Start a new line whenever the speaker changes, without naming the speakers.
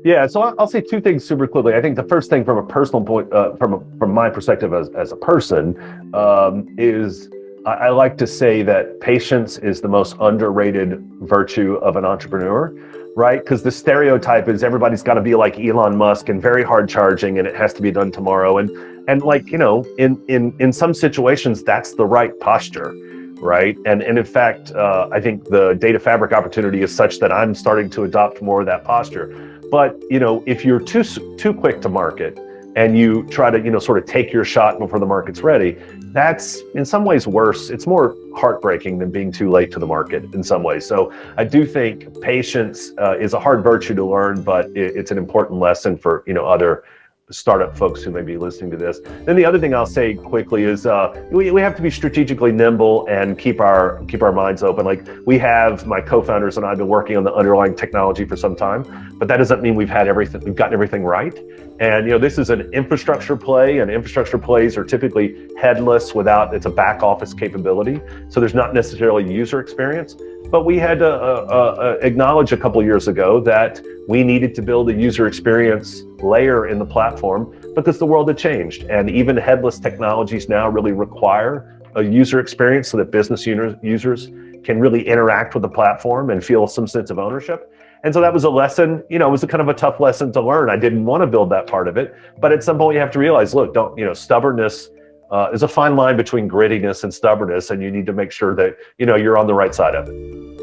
Yeah, so I'll say two things super quickly. I think the first thing from a personal point, from my perspective as a person, is I like to say that patience is the most underrated virtue of an entrepreneur, right? Because the stereotype is everybody's got to be like Elon Musk and very hard charging, and it has to be done tomorrow. And like in some situations, that's the right posture, right? And in fact, I think the data fabric opportunity is such that I'm starting to adopt more of that posture. But if you're too quick to market and you try to sort of take your shot before the market's ready, that's in some ways worse. It's more heartbreaking than being too late to the market in some ways. So I do think patience is a hard virtue to learn, but it's an important lesson for other startup folks who may be listening to this. Then the other thing I'll say quickly is we have to be strategically nimble and keep our minds open. Like my co-founders and I have been working on the underlying technology for some time, but that doesn't mean we've gotten everything right. And this is an infrastructure play, and infrastructure plays are typically headless it's a back office capability. So there's not necessarily user experience. But we had to acknowledge a couple of years ago that we needed to build a user experience layer in the platform because the world had changed. And even headless technologies now really require a user experience so that business users can really interact with the platform and feel some sense of ownership. And so that was a lesson, it was a kind of a tough lesson to learn. I didn't want to build that part of it. But at some point you have to realize, look, stubbornness is a fine line between grittiness and stubbornness, and you need to make sure that, you're on the right side of it.